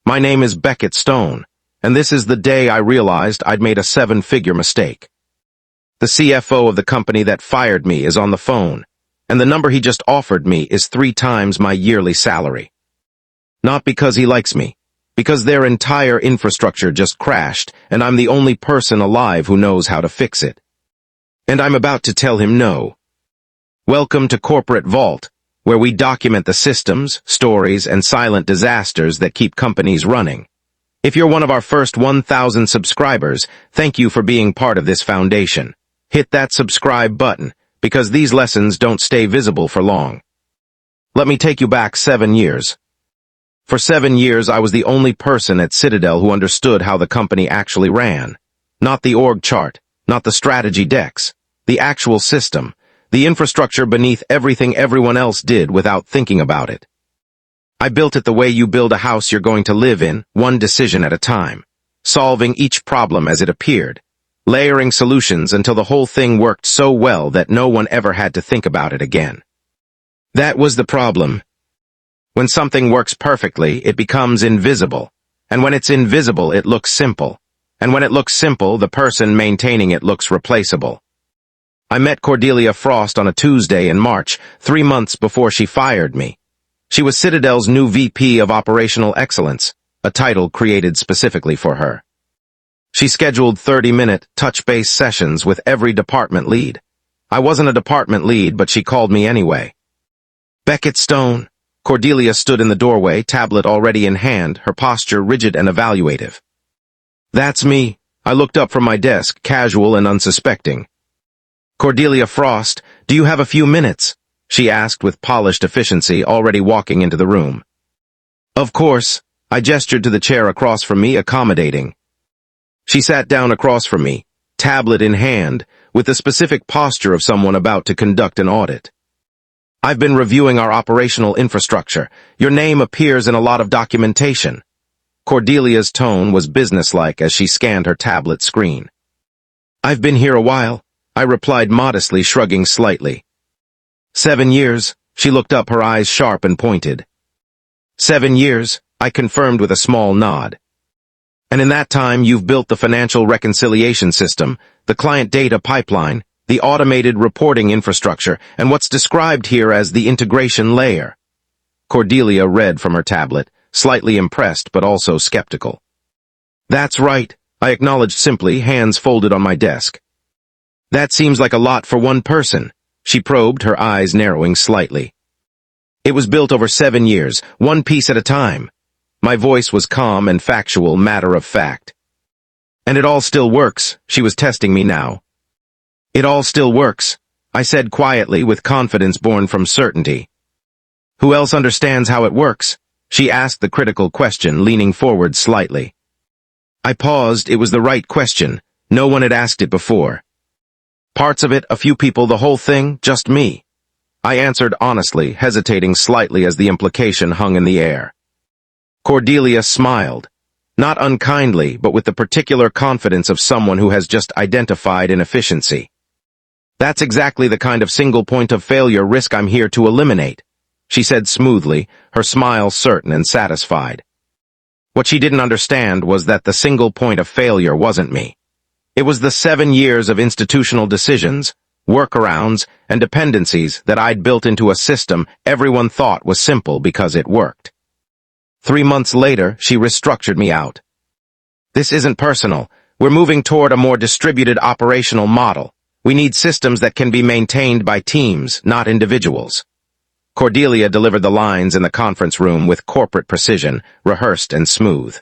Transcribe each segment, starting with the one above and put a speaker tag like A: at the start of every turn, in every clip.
A: My name is Beckett Stone, and this is the day I realized I'd made a seven-figure mistake. The CFO of the company that fired me is on the phone, and the number he just offered me is 3 times my yearly salary. Not because he likes me, because their entire infrastructure just crashed, and I'm the only person alive who knows how to fix it. And I'm about to tell him no. Welcome to Corporate Vault, where we document the systems, stories, and silent disasters that keep companies running. If you're one of our first 1,000 subscribers, thank you for being part of this foundation. Hit that subscribe button, because these lessons don't stay visible for long. Let me take you back 7 years. For 7 years, I was the only person at Citadel who understood how the company actually ran. Not the org chart, not the strategy decks, the actual system, the infrastructure beneath everything everyone else did without thinking about it. I built it the way you build a house you're going to live in, one decision at a time, solving each problem as it appeared, layering solutions until the whole thing worked so well that no one ever had to think about it again. That was the problem. When something works perfectly, it becomes invisible, and when it's invisible, it looks simple, and when it looks simple, the person maintaining it looks replaceable. I met Cordelia Frost on a Tuesday in March, 3 months before she fired me. She was Citadel's new VP of Operational Excellence, a title created specifically for her. She scheduled 30-minute, touch-base sessions with every department lead. I wasn't a department lead, but she called me anyway. Beckett Stone. Cordelia stood in the doorway, tablet already in hand, her posture rigid and evaluative. That's me. I looked up from my desk, casual and unsuspecting. Cordelia Frost, do you have a few minutes? She asked with polished efficiency, already walking into the room. Of course. I gestured to the chair across from me, accommodating. She sat down across from me, tablet in hand, with the specific posture of someone about to conduct an audit. I've been reviewing our operational infrastructure. Your name appears in a lot of documentation. Cordelia's tone was businesslike as she scanned her tablet screen. I've been here a while, I replied modestly, shrugging slightly. 7 years, she looked up, her eyes sharp and pointed. 7 years, I confirmed with a small nod. And in that time, you've built the financial reconciliation system, the client data pipeline, the automated reporting infrastructure, and what's described here as the integration layer. Cordelia read from her tablet, slightly impressed but also skeptical. That's right, I acknowledged simply, hands folded on my desk. That seems like a lot for one person, she probed, her eyes narrowing slightly. It was built over 7 years, one piece at a time. My voice was calm and factual, matter of fact. And it all still works, she was testing me now. It all still works, I said quietly with confidence born from certainty. Who else understands how it works? She asked the critical question, leaning forward slightly. I paused. It was the right question. No one had asked it before. Parts of it, a few people, the whole thing, just me. I answered honestly, hesitating slightly as the implication hung in the air. Cordelia smiled, not unkindly, but with the particular confidence of someone who has just identified inefficiency. That's exactly the kind of single point of failure risk I'm here to eliminate, she said smoothly, her smile certain and satisfied. What she didn't understand was that the single point of failure wasn't me. It was the 7 years of institutional decisions, workarounds, and dependencies that I'd built into a system everyone thought was simple because it worked. 3 months later, she restructured me out. This isn't personal. We're moving toward a more distributed operational model. We need systems that can be maintained by teams, not individuals. Cordelia delivered the lines in the conference room with corporate precision, rehearsed and smooth.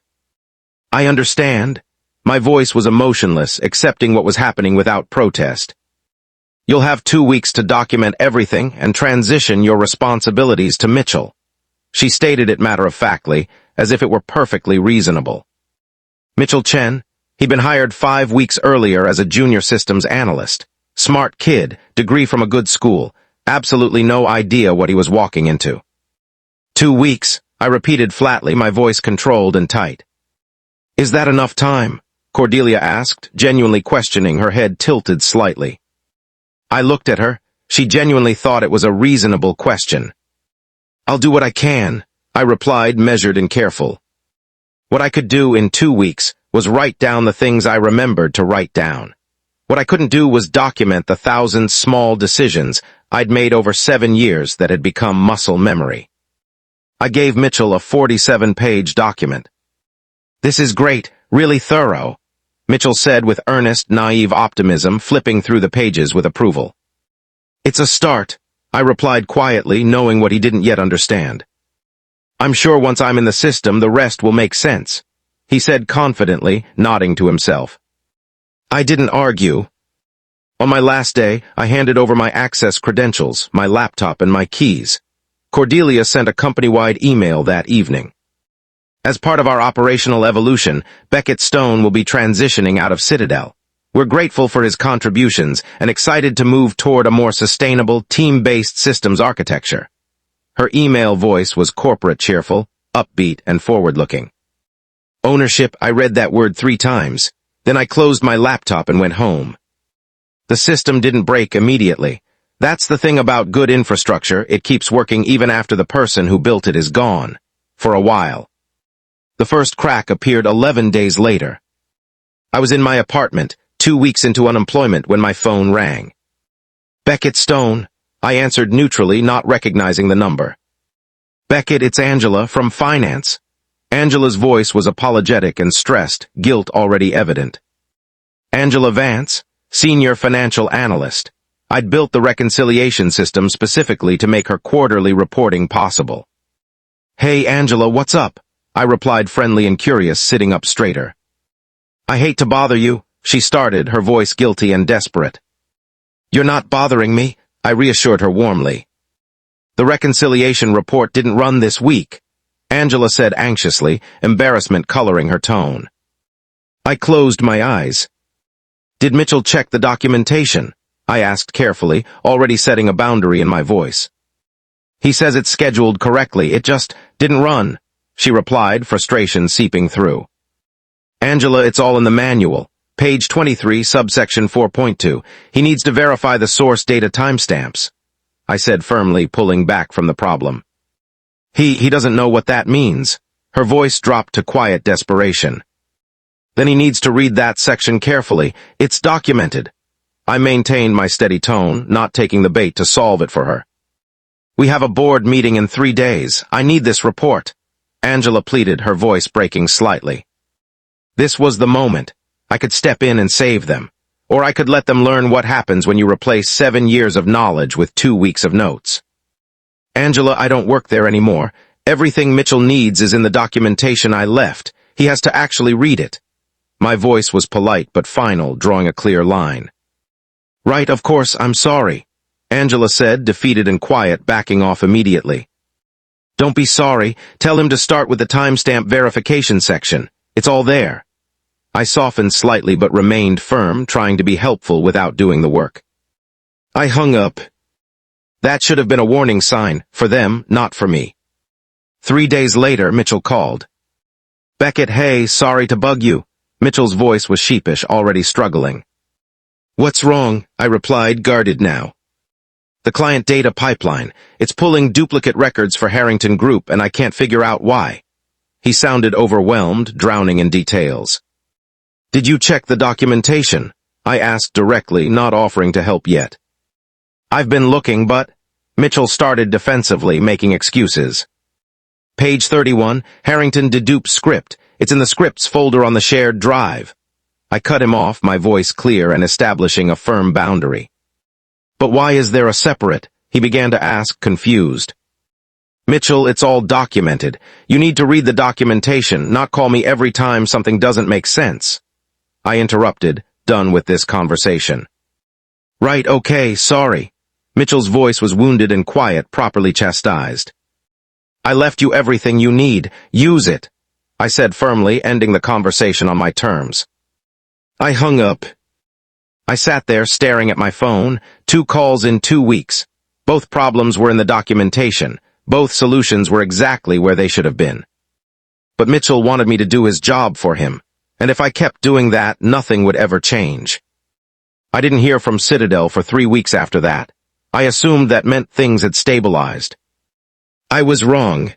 A: I understand. My voice was emotionless, accepting what was happening without protest. You'll have 2 weeks to document everything and transition your responsibilities to Mitchell. She stated it matter-of-factly, as if it were perfectly reasonable. Mitchell Chen, he'd been hired 5 weeks earlier as a junior systems analyst. Smart kid, degree from a good school, absolutely no idea what he was walking into. 2 weeks, I repeated flatly, my voice controlled and tight. Is that enough time? Cordelia asked, genuinely questioning, her head tilted slightly. I looked at her. She genuinely thought it was a reasonable question. I'll do what I can, I replied, measured and careful. What I could do in 2 weeks was write down the things I remembered to write down. What I couldn't do was document the thousand small decisions I'd made over 7 years that had become muscle memory. I gave Mitchell a 47-page document. "This is great, really thorough," Mitchell said with earnest, naive optimism, flipping through the pages with approval. "It's a start," I replied quietly, knowing what he didn't yet understand. "I'm sure once I'm in the system, the rest will make sense," he said confidently, nodding to himself. I didn't argue. On my last day, I handed over my access credentials, my laptop, and my keys. Cordelia sent a company-wide email that evening. "As part of our operational evolution, Beckett Stone will be transitioning out of Citadel. We're grateful for his contributions and excited to move toward a more sustainable, team-based systems architecture." Her email voice was corporate cheerful, upbeat, and forward-looking. Ownership, I read that word 3 times. Then I closed my laptop and went home. The system didn't break immediately. That's the thing about good infrastructure, it keeps working even after the person who built it is gone. For a while. The first crack appeared 11 days later. I was in my apartment, 2 weeks into unemployment, when my phone rang. "Beckett Stone," I answered neutrally, not recognizing the number. "Beckett, it's Angela from finance." Angela's voice was apologetic and stressed, guilt already evident. "Angela Vance, senior financial analyst. I'd built the reconciliation system specifically to make her quarterly reporting possible." "Hey, Angela, what's up?" I replied, friendly and curious, sitting up straighter. "I hate to bother you," she started, her voice guilty and desperate. "You're not bothering me," I reassured her warmly. "The reconciliation report didn't run this week," Angela said anxiously, embarrassment coloring her tone. I closed my eyes. "Did Mitchell check the documentation?" I asked carefully, already setting a boundary in my voice. "He says it's scheduled correctly, it just didn't run," she replied, frustration seeping through. "Angela, it's all in the manual. Page 23, subsection 4.2. He needs to verify the source data timestamps," I said firmly, pulling back from the problem. He doesn't know what that means." Her voice dropped to quiet desperation. "Then he needs to read that section carefully. It's documented." I maintained my steady tone, not taking the bait to solve it for her. "We have a board meeting in 3 days. I need this report," Angela pleaded, her voice breaking slightly. This was the moment. I could step in and save them. Or I could let them learn what happens when you replace 7 years of knowledge with 2 weeks of notes. "Angela, I don't work there anymore. Everything Mitchell needs is in the documentation I left. He has to actually read it." My voice was polite but final, drawing a clear line. "Right, of course, I'm sorry," Angela said, defeated and quiet, backing off immediately. "Don't be sorry. Tell him to start with the timestamp verification section. It's all there." I softened slightly but remained firm, trying to be helpful without doing the work. I hung up. That should have been a warning sign, for them, not for me. 3 days later, Mitchell called. "Beckett, hey, sorry to bug you." Mitchell's voice was sheepish, already struggling. "What's wrong?" I replied, guarded now. "The client data pipeline. It's pulling duplicate records for Harrington Group, and I can't figure out why." He sounded overwhelmed, drowning in details. "Did you check the documentation?" I asked directly, not offering to help yet. "I've been looking, but—" Mitchell started defensively, making excuses. "Page 31, Harrington Dedupe script. It's in the scripts folder on the shared drive." I cut him off, my voice clear and establishing a firm boundary. "But why is there a separate?" he began to ask, confused. "Mitchell, it's all documented. You need to read the documentation, not call me every time something doesn't make sense." I interrupted, done with this conversation. "Right, okay, sorry." Mitchell's voice was wounded and quiet, properly chastised. "I left you everything you need. Use it," I said firmly, ending the conversation on my terms. I hung up. I sat there staring at my phone, 2 calls in 2 weeks. Both problems were in the documentation. Both solutions were exactly where they should have been. But Mitchell wanted me to do his job for him, and if I kept doing that, nothing would ever change. I didn't hear from Citadel for 3 weeks after that. I assumed that meant things had stabilized. I was wrong.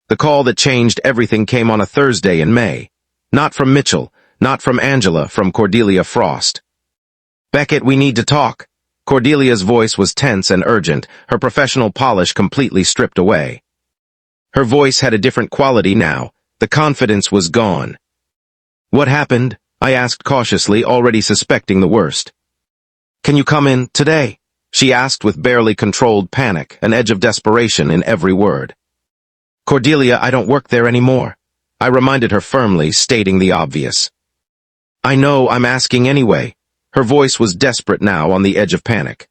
A: The call that changed everything came on a Thursday in May. Not from Mitchell, not from Angela, from Cordelia Frost. "Beckett, we need to talk." Cordelia's voice was tense and urgent, her professional polish completely stripped away. Her voice had a different quality now. The confidence was gone. "What happened?" I asked cautiously, already suspecting the worst. "Can you come in today?" she asked with barely controlled panic, an edge of desperation in every word. "Cordelia, I don't work there anymore," I reminded her firmly, stating the obvious. "I know, I'm asking anyway." Her voice was desperate now, on the edge of panic.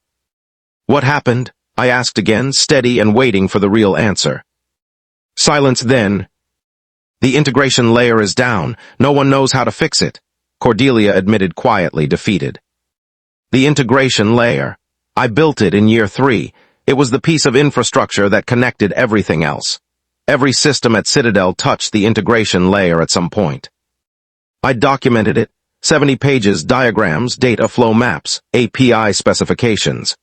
A: "What happened?" I asked again, steady and waiting for the real answer. Silence then. "The integration layer is down. No one knows how to fix it," Cordelia admitted quietly, defeated. "The integration layer. I built it in year 3. It was the piece of infrastructure that connected everything else. Every system at Citadel touched the integration layer at some point. I documented it. 70 pages, diagrams, data flow maps, API specifications.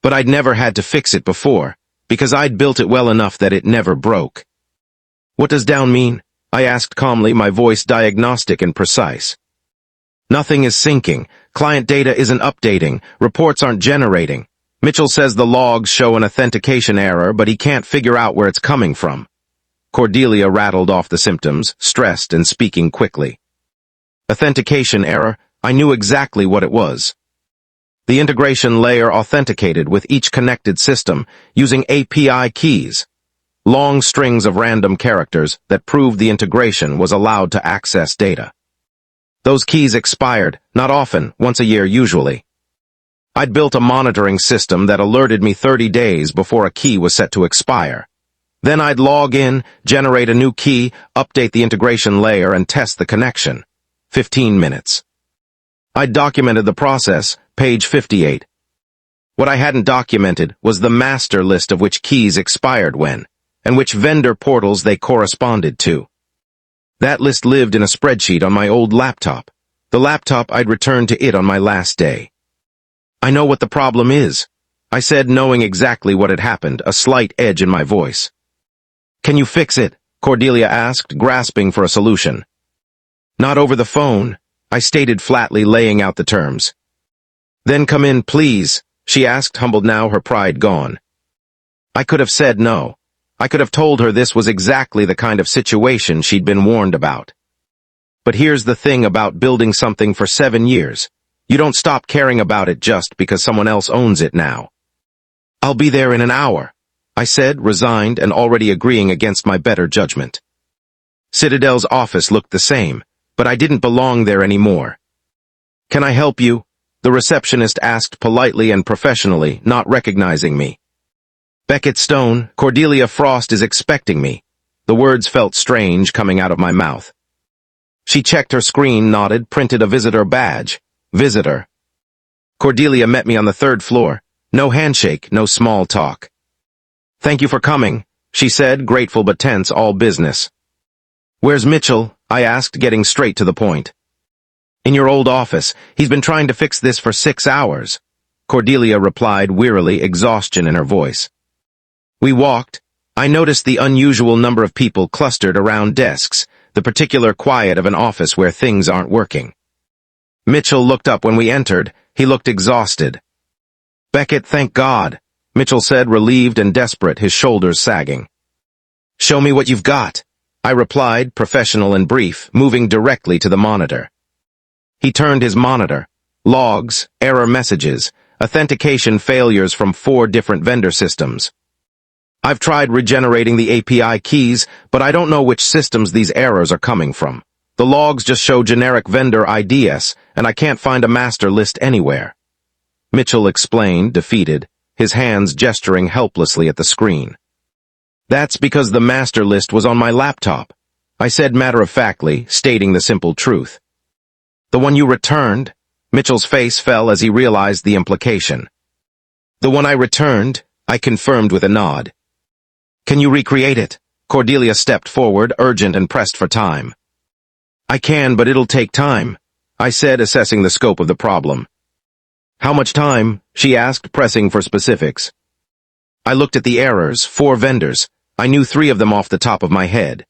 A: But I'd never had to fix it before, because I'd built it well enough that it never broke." "What does down mean?" I asked calmly, my voice diagnostic and precise. "Nothing is syncing. Client data isn't updating. Reports aren't generating. Mitchell says the logs show an authentication error, but he can't figure out where it's coming from." Cordelia rattled off the symptoms, stressed and speaking quickly. Authentication error. I knew exactly what it was. The integration layer authenticated with each connected system using API keys, long strings of random characters that proved the integration was allowed to access data. Those keys expired, not often, once a year usually. I'd built a monitoring system that alerted me 30 days before a key was set to expire. Then I'd log in, generate a new key, update the integration layer, and test the connection. 15 minutes. I documented the process, page 58. What I hadn't documented was the master list of which keys expired when, and which vendor portals they corresponded to. That list lived in a spreadsheet on my old laptop, the laptop I'd returned to it on my last day. "I know what the problem is," I said, knowing exactly what had happened, a slight edge in my voice. "Can you fix it?" Cordelia asked, grasping for a solution. "Not over the phone," I stated flatly, laying out the terms. "Then come in, please," she asked, humbled now, her pride gone. I could have said no. I could have told her this was exactly the kind of situation she'd been warned about. But here's the thing about building something for 7 years. You don't stop caring about it just because someone else owns it now. "I'll be there in an hour," I said, resigned and already agreeing against my better judgment. Citadel's office looked the same, but I didn't belong there anymore. "Can I help you?" the receptionist asked politely and professionally, not recognizing me. "Beckett Stone, Cordelia Frost is expecting me." The words felt strange coming out of my mouth. She checked her screen, nodded, printed a visitor badge. Visitor. Cordelia met me on the 3rd floor. No handshake, no small talk. "Thank you for coming," she said, grateful but tense, all business. "Where's Mitchell?" I asked, getting straight to the point. "In your old office. He's been trying to fix this for 6 hours." Cordelia replied wearily, exhaustion in her voice. We walked. I noticed the unusual number of people clustered around desks, the particular quiet of an office where things aren't working. Mitchell looked up when we entered. He looked exhausted. "Beckett, thank God," Mitchell said, relieved and desperate, his shoulders sagging. "Show me what you've got," I replied, professional and brief, moving directly to the monitor. He turned his monitor. Logs, error messages, authentication failures from 4 different vendor systems. "I've tried regenerating the API keys, but I don't know which systems these errors are coming from. The logs just show generic vendor IDs, and I can't find a master list anywhere." Mitchell explained, defeated, his hands gesturing helplessly at the screen. "That's because the master list was on my laptop," I said matter-of-factly, stating the simple truth. "The one you returned?" Mitchell's face fell as he realized the implication. "The one I returned," I confirmed with a nod. "Can you recreate it?" Cordelia stepped forward, urgent and pressed for time. "I can, but it'll take time," I said, assessing the scope of the problem. "How much time?" she asked, pressing for specifics. I looked at the errors, 4 vendors. I knew 3 of them off the top of my head.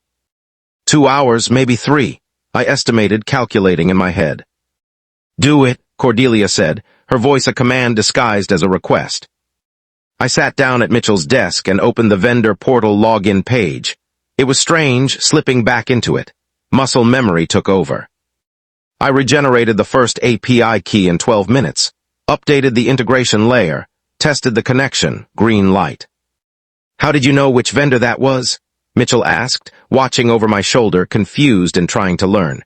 A: 2 hours, maybe 3, I estimated, calculating in my head. Do it, Cordelia said, her voice a command disguised as a request. I sat down at Mitchell's desk and opened the vendor portal login page. It was strange, slipping back into it. Muscle memory took over. I regenerated the first API key in 12 minutes, updated the integration layer, tested the connection, green light. How did you know which vendor that was? Mitchell asked, watching over my shoulder, confused and trying to learn.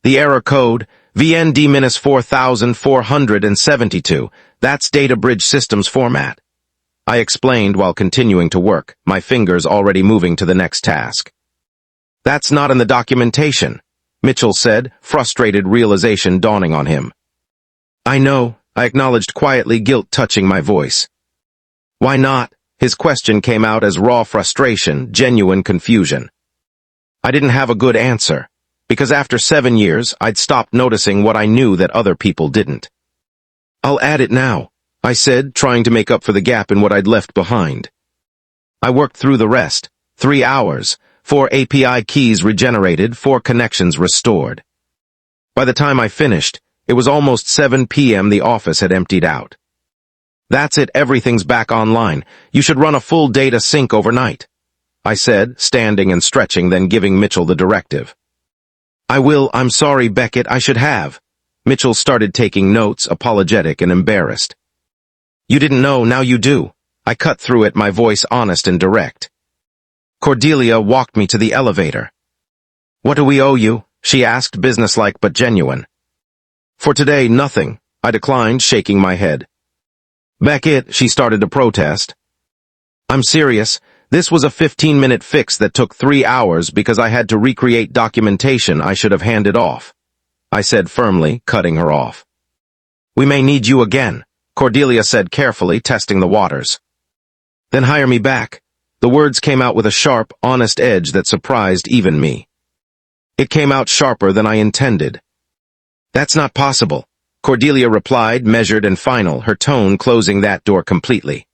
A: The error code, VND-4472, that's Data Bridge Systems format. I explained while continuing to work, my fingers already moving to the next task. That's not in the documentation, Mitchell said, frustrated realization dawning on him. I know, I acknowledged quietly, guilt touching my voice. Why not? His question came out as raw frustration, genuine confusion. I didn't have a good answer, because after 7 years, I'd stopped noticing what I knew that other people didn't. I'll add it now, I said, trying to make up for the gap in what I'd left behind. I worked through the rest, 3 hours, 4 API keys regenerated, 4 connections restored. By the time I finished, it was almost 7 p.m. The office had emptied out. That's it, everything's back online. You should run a full data sync overnight, I said, standing and stretching, then giving Mitchell the directive. I will, I'm sorry, Beckett, I should have. Mitchell started taking notes, apologetic and embarrassed. You didn't know, now you do. I cut through it, my voice honest and direct. Cordelia walked me to the elevator. What do we owe you? She asked, businesslike but genuine. For today, nothing, I declined, shaking my head. Beckett, she started to protest. I'm serious. This was a 15-minute fix that took 3 hours because I had to recreate documentation I should have handed off, I said firmly, cutting her off. We may need you again, Cordelia said carefully, testing the waters. Then hire me back. The words came out with a sharp, honest edge that surprised even me. It came out sharper than I intended. That's not possible, Cordelia replied, measured and final, her tone closing that door completely.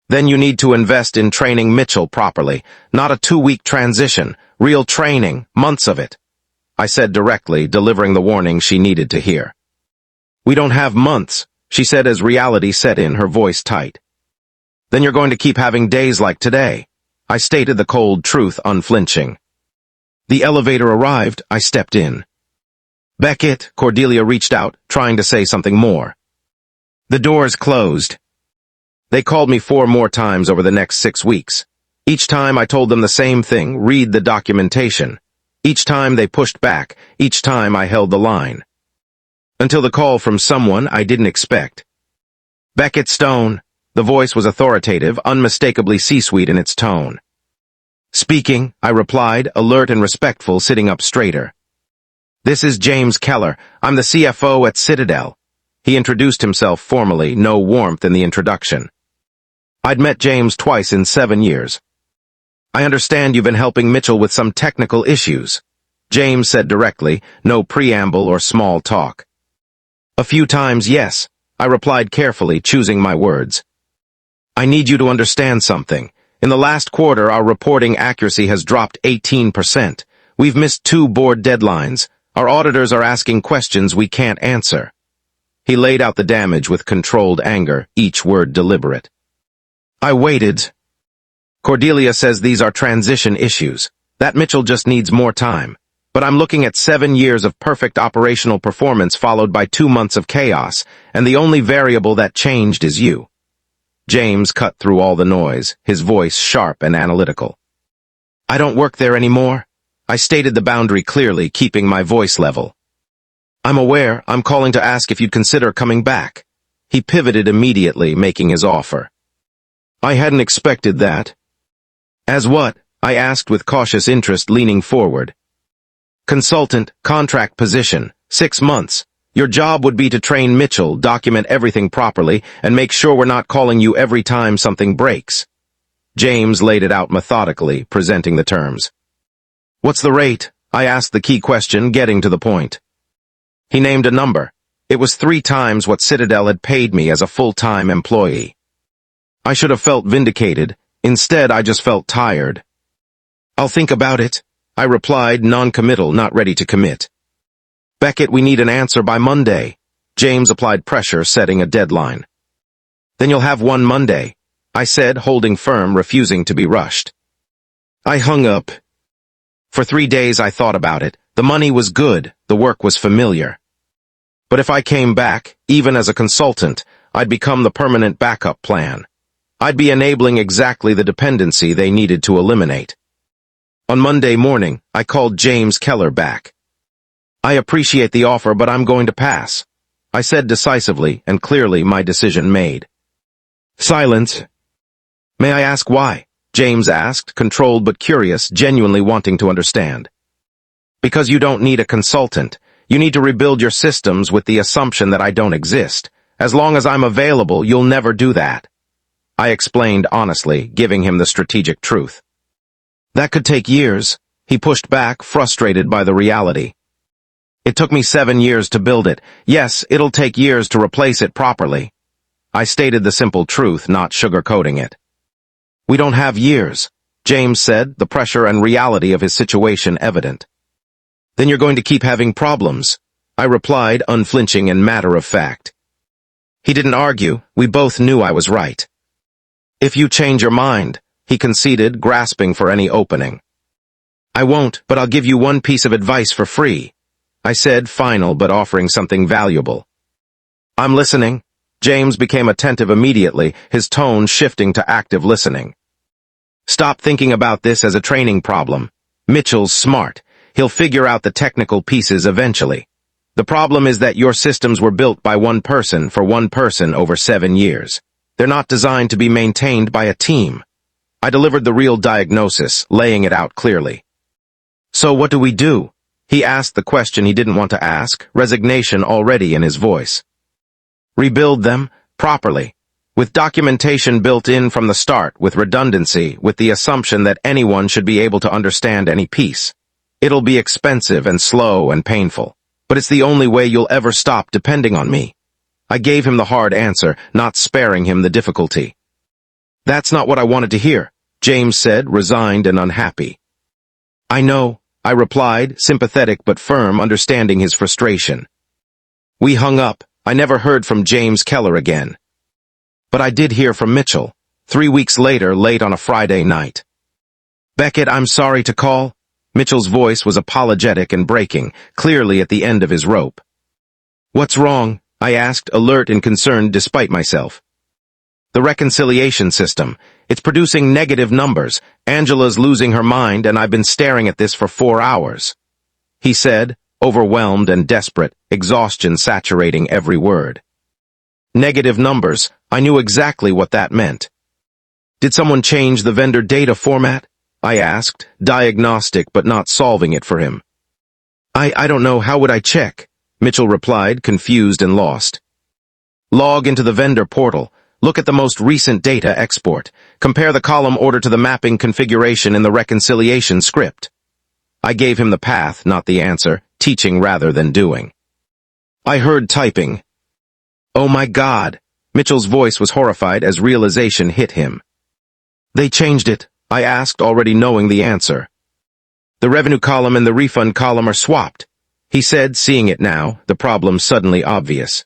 A: Then you need to invest in training Mitchell properly, not a 2-week transition, real training, months of it, I said directly, delivering the warning she needed to hear. We don't have months, she said as reality set in, her voice tight. Then you're going to keep having days like today, I stated the cold truth, unflinching. The elevator arrived, I stepped in. Beckett, Cordelia reached out, trying to say something more. The doors closed. They called me 4 more times over the next 6 weeks. Each time I told them the same thing, read the documentation. Each time they pushed back, each time I held the line. Until the call from someone I didn't expect. Beckett Stone. The voice was authoritative, unmistakably C-suite in its tone. Speaking, I replied, alert and respectful, sitting up straighter. This is James Keller. I'm the CFO at Citadel. He introduced himself formally, no warmth in the introduction. I'd met James twice in 7 years. I understand you've been helping Mitchell with some technical issues, James said directly, no preamble or small talk. A few times, yes, I replied carefully, choosing my words. I need you to understand something. In the last quarter, our reporting accuracy has dropped 18%. We've missed 2 board deadlines. Our auditors are asking questions we can't answer. He laid out the damage with controlled anger, each word deliberate. I waited. Cordelia says these are transition issues. That Mitchell just needs more time. But I'm looking at 7 years of perfect operational performance followed by 2 months of chaos, and the only variable that changed is you. James cut through all the noise, his voice sharp and analytical. I don't work there anymore. I stated the boundary clearly, keeping my voice level. I'm aware. I'm calling to ask if you'd consider coming back. He pivoted immediately, making his offer. I hadn't expected that. As what? I asked with cautious interest, leaning forward. Consultant, contract position, 6 months. Your job would be to train Mitchell, document everything properly, and make sure we're not calling you every time something breaks. James laid it out methodically, presenting the terms. What's the rate? I asked the key question, getting to the point. He named a number. It was 3 times what Citadel had paid me as a full-time employee. I should have felt vindicated, Instead, I just felt tired. "I'll think about it," I replied, non-committal, not ready to commit. "Beckett, we need an answer by Monday." James applied pressure, setting a deadline. "Then you'll have one Monday," I said, holding firm, refusing to be rushed. I hung up. For 3 days I thought about it. The money was good, the work was familiar. But if I came back, even as a consultant, I'd become the permanent backup plan. I'd be enabling exactly the dependency they needed to eliminate. On Monday morning, I called James Keller back. "I appreciate the offer, but I'm going to pass," I said decisively and clearly, my decision made. Silence. "May I ask why?" James asked, controlled but curious, genuinely wanting to understand. "Because you don't need a consultant. You need to rebuild your systems with the assumption that I don't exist. As long as I'm available, you'll never do that," I explained honestly, giving him the strategic truth. "That could take years," he pushed back, frustrated by the reality. "It took me 7 years to build it. Yes, it'll take years to replace it properly." I stated the simple truth, not sugarcoating it. "We don't have years," James said, the pressure and reality of his situation evident. "Then you're going to keep having problems," I replied, unflinching and matter-of-fact. He didn't argue. We both knew I was right. "If you change your mind," he conceded, grasping for any opening. "I won't, but I'll give you one piece of advice for free," I said, final but offering something valuable. "I'm listening." James became attentive immediately, his tone shifting to active listening. "Stop thinking about this as a training problem. Mitchell's smart. He'll figure out the technical pieces eventually. The problem is that your systems were built by one person for one person over 7 years. They're not designed to be maintained by a team." I delivered the real diagnosis, laying it out clearly. "So what do we do?" He asked the question he didn't want to ask, resignation already in his voice. "Rebuild them, properly, with documentation built in from the start, with redundancy, with the assumption that anyone should be able to understand any piece. It'll be expensive and slow and painful, but it's the only way you'll ever stop depending on me." I gave him the hard answer, not sparing him the difficulty. "That's not what I wanted to hear," James said, resigned and unhappy. "I know," I replied, sympathetic but firm, understanding his frustration. We hung up. I never heard from James Keller again. But I did hear from Mitchell, 3 weeks later, late on a Friday night. "Beckett, I'm sorry to call." Mitchell's voice was apologetic and breaking, clearly at the end of his rope. "What's wrong?" I asked, alert and concerned despite myself. "The reconciliation system. It's producing negative numbers. Angela's losing her mind, and I've been staring at this for 4 hours," he said, overwhelmed and desperate, exhaustion saturating every word. Negative numbers. I knew exactly what that meant. "Did someone change the vendor data format?" I asked, diagnostic but not solving it for him. I don't know. How would I check?" Mitchell replied, confused and lost. "Log into the vendor portal. Look at the most recent data export. Compare the column order to the mapping configuration in the reconciliation script." I gave him the path, not the answer, teaching rather than doing. I heard typing. "Oh my God!" Mitchell's voice was horrified as realization hit him. "They changed it," I asked, already knowing the answer. "The revenue column and the refund column are swapped," he said, seeing it now, the problem suddenly obvious.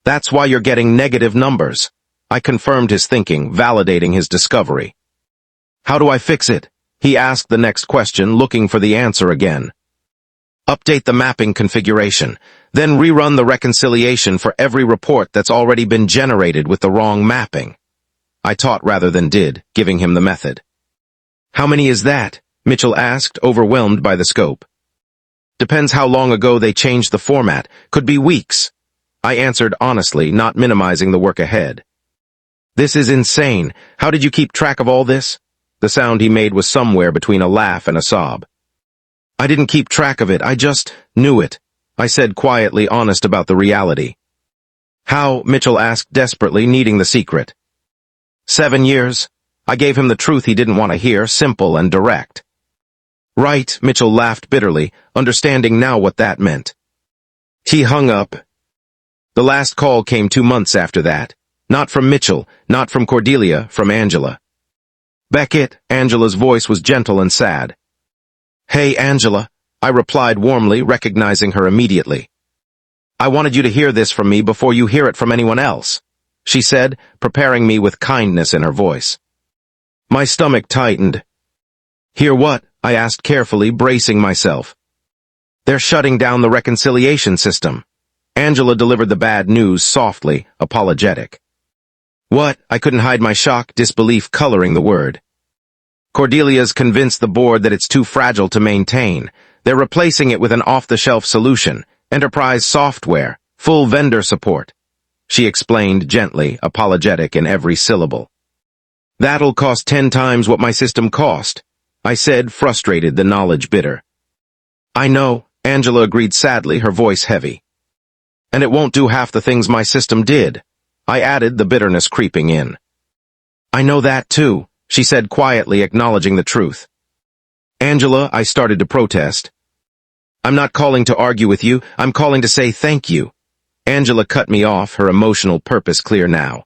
A: "That's why you're getting negative numbers." I confirmed his thinking, validating his discovery. "How do I fix it?" he asked the next question, looking for the answer again. "Update the mapping configuration, then rerun the reconciliation for every report that's already been generated with the wrong mapping." I taught rather than did, giving him the method. "How many is that?" Mitchell asked, overwhelmed by the scope. "Depends how long ago they changed the format. Could be weeks," I answered honestly, not minimizing the work ahead. "This is insane. How did you keep track of all this?" The sound he made was somewhere between a laugh and a sob. "I didn't keep track of it. I just knew it," I said, quietly honest about the reality. "How?" Mitchell asked desperately, needing the secret. 7 years. I gave him the truth he didn't want to hear, simple and direct. "Right," Mitchell laughed bitterly, understanding now what that meant. He hung up. The last call came 2 months after that. Not from Mitchell, not from Cordelia, from Angela. Beckett, Angela's voice was gentle and sad. Hey, Angela, I replied warmly, recognizing her immediately. I wanted you to hear this from me before you hear it from anyone else, she said, preparing me with kindness in her voice. My stomach tightened. Hear what? I asked carefully, bracing myself. They're shutting down the reconciliation system. Angela delivered the bad news softly, apologetic. What? I couldn't hide my shock, disbelief coloring the word. Cordelia's convinced the board that it's too fragile to maintain. They're replacing it with an off-the-shelf solution, enterprise software, full vendor support. She explained gently, apologetic in every syllable. That'll cost 10 times what my system cost, I said, frustrated, the knowledge bitter. I know, Angela agreed sadly, her voice heavy. And it won't do half the things my system did, I added, the bitterness creeping in. I know that too, she said quietly, acknowledging the truth. Angela, I started to protest. I'm not calling to argue with you, I'm calling to say thank you. Angela cut me off, her emotional purpose clear now.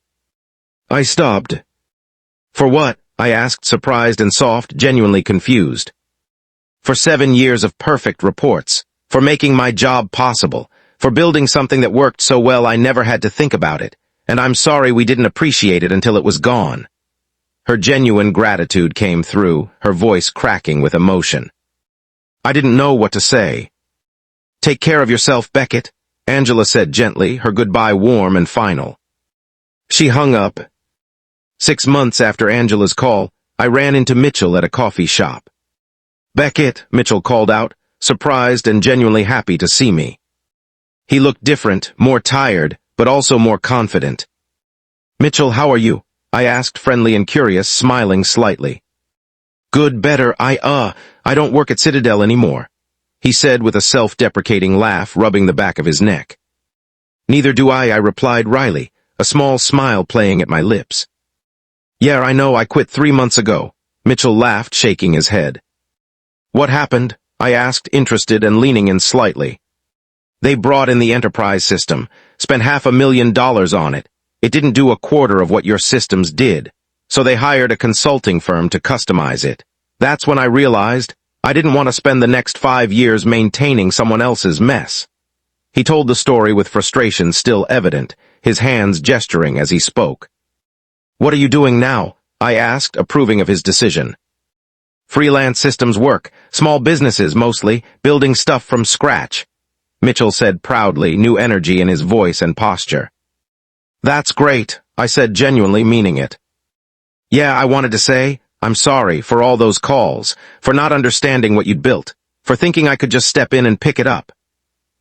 A: I stopped. For what? I asked, surprised and soft, genuinely confused. For 7 years of perfect reports, for making my job possible, for building something that worked so well I never had to think about it, and I'm sorry we didn't appreciate it until it was gone. Her genuine gratitude came through, her voice cracking with emotion. I didn't know what to say. Take care of yourself, Beckett, Angela said gently, her goodbye warm and final. She hung up. 6 months after Angela's call, I ran into Mitchell at a coffee shop. Beckett, Mitchell called out, surprised and genuinely happy to see me. He looked different, more tired, but also more confident. Mitchell, how are you? I asked, friendly and curious, smiling slightly. Good, better, I don't work at Citadel anymore, he said with a self-deprecating laugh, rubbing the back of his neck. Neither do I replied wryly, a small smile playing at my lips. Yeah, I know, I quit 3 months ago, Mitchell laughed, shaking his head. What happened? I asked, interested and leaning in slightly. They brought in the enterprise system, spent $500,000 on it. It didn't do a quarter of what your systems did, so they hired a consulting firm to customize it. That's when I realized I didn't want to spend the next 5 years maintaining someone else's mess. He told the story with frustration still evident, his hands gesturing as he spoke. What are you doing now? I asked, approving of his decision. Freelance systems work, small businesses mostly, building stuff from scratch, Mitchell said proudly, new energy in his voice and posture. That's great, I said, genuinely meaning it. Yeah, I wanted to say, I'm sorry for all those calls, for not understanding what you'd built, for thinking I could just step in and pick it up.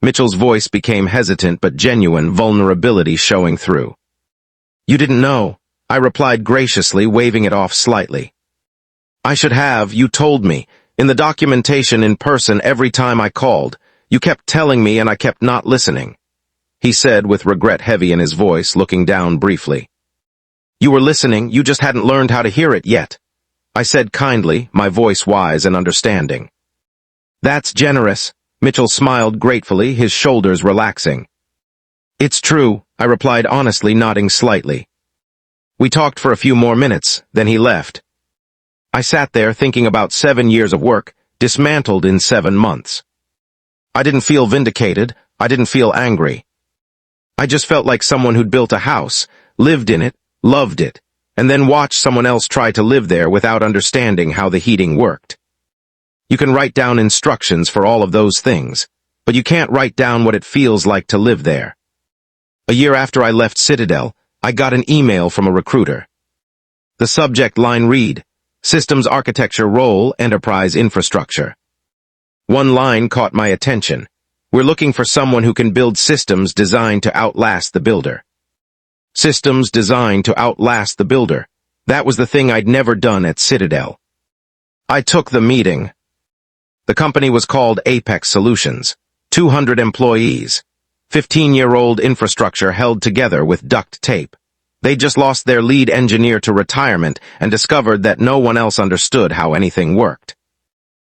A: Mitchell's voice became hesitant but genuine, vulnerability showing through. You didn't know, I replied graciously, waving it off slightly. I should have, you told me, in the documentation in person every time I called. You kept telling me and I kept not listening, he said with regret heavy in his voice, looking down briefly. You were listening, you just hadn't learned how to hear it yet, I said kindly, my voice wise and understanding. That's generous, Mitchell smiled gratefully, his shoulders relaxing. It's true, I replied honestly, nodding slightly. We talked for a few more minutes, then he left. I sat there thinking about 7 years of work, dismantled in 7 months. I didn't feel vindicated, I didn't feel angry. I just felt like someone who'd built a house, lived in it, loved it, and then watched someone else try to live there without understanding how the heating worked. You can write down instructions for all of those things, but you can't write down what it feels like to live there. A year after I left Citadel, I got an email from a recruiter. The subject line read, Systems Architecture Role, Enterprise Infrastructure. One line caught my attention. We're looking for someone who can build systems designed to outlast the builder. Systems designed to outlast the builder. That was the thing I'd never done at Citadel. I took the meeting. The company was called Apex Solutions. 200 employees. 15-year-old infrastructure held together with duct tape. They just lost their lead engineer to retirement and discovered that no one else understood how anything worked.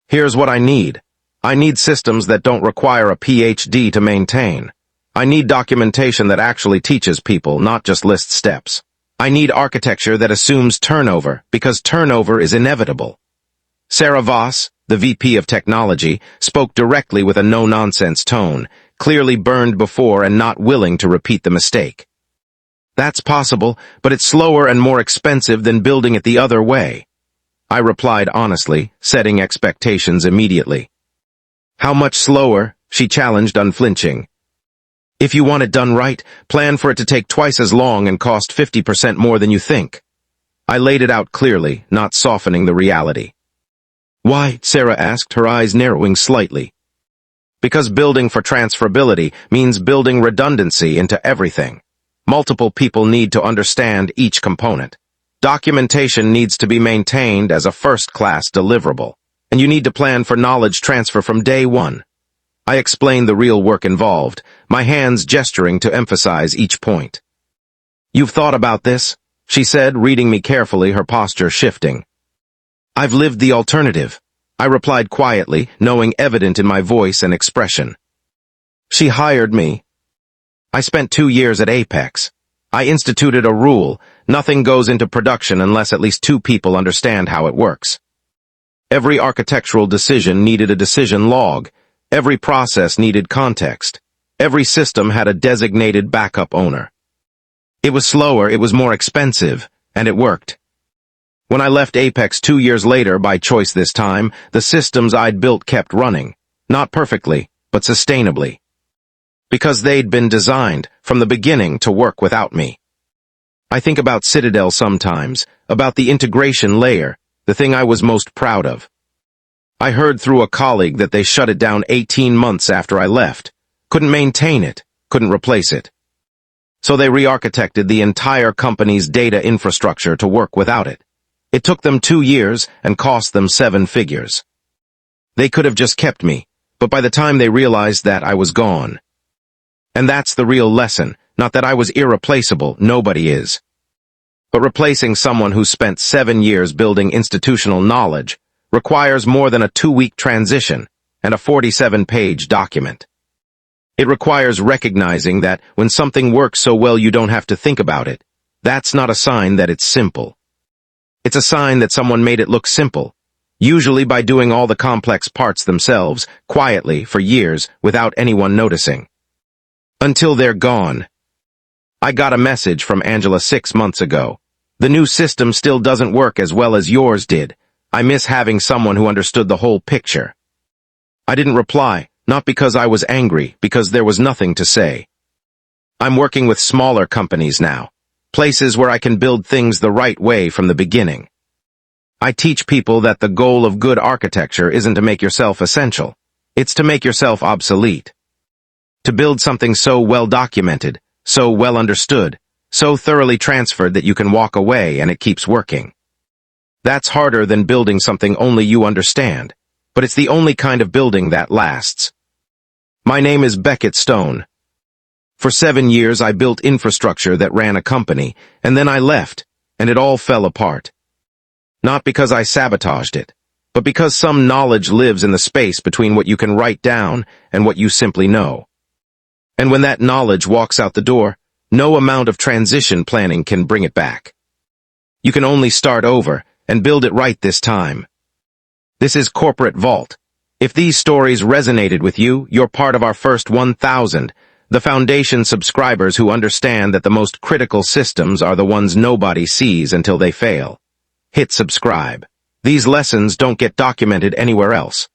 A: Here's what I need. I need systems that don't require a PhD to maintain. I need documentation that actually teaches people, not just lists steps. I need architecture that assumes turnover, because turnover is inevitable. Sarah Voss, the VP of Technology, spoke directly with a no-nonsense tone, clearly burned before and not willing to repeat the mistake. That's possible, but it's slower and more expensive than building it the other way. I replied honestly, setting expectations immediately. How much slower? She challenged unflinching. If you want it done right, plan for it to take twice as long and cost 50% more than you think. I laid it out clearly, not softening the reality. Why? Sarah asked, her eyes narrowing slightly. Because building for transferability means building redundancy into everything. Multiple people need to understand each component. Documentation needs to be maintained as a first-class deliverable, and you need to plan for knowledge transfer from day one. I explained the real work involved, my hands gesturing to emphasize each point. You've thought about this? She said, reading me carefully, her posture shifting. I've lived the alternative, I replied quietly, knowing evident in my voice and expression. She hired me. I spent 2 years at Apex. I instituted a rule: nothing goes into production unless at least 2 people understand how it works. Every architectural decision needed a decision log. Every process needed context. Every system had a designated backup owner. It was slower, it was more expensive, and it worked. When I left Apex 2 years later, by choice this time, the systems I'd built kept running. Not perfectly, but sustainably. Because they'd been designed, from the beginning, to work without me. I think about Citadel sometimes, about the integration layer, the thing I was most proud of. I heard through a colleague that they shut it down 18 months after I left. Couldn't maintain it, couldn't replace it. So they re-architected the entire company's data infrastructure to work without it. It took them 2 years and cost them 7 figures. They could have just kept me, but by the time they realized that, I was gone. And that's the real lesson, not that I was irreplaceable, nobody is. But replacing someone who spent 7 years building institutional knowledge requires more than a 2-week transition and a 47-page document. It requires recognizing that when something works so well you don't have to think about it, that's not a sign that it's simple. It's a sign that someone made it look simple, usually by doing all the complex parts themselves, quietly, for years, without anyone noticing. Until they're gone. I got a message from Angela 6 months ago. The new system still doesn't work as well as yours did. I miss having someone who understood the whole picture. I didn't reply, not because I was angry, because there was nothing to say. I'm working with smaller companies now. Places where I can build things the right way from the beginning. I teach people that the goal of good architecture isn't to make yourself essential. It's to make yourself obsolete. To build something so well documented, so well understood, so thoroughly transferred that you can walk away and it keeps working. That's harder than building something only you understand, but it's the only kind of building that lasts. My name is Beckett Stone. For 7 years I built infrastructure that ran a company, and then I left, and it all fell apart. Not because I sabotaged it, but because some knowledge lives in the space between what you can write down and what you simply know. And when that knowledge walks out the door, no amount of transition planning can bring it back. You can only start over and build it right this time. This is Corporate Vault. If these stories resonated with you, you're part of our first 1,000, the Foundation subscribers who understand that the most critical systems are the ones nobody sees until they fail. Hit subscribe. These lessons don't get documented anywhere else.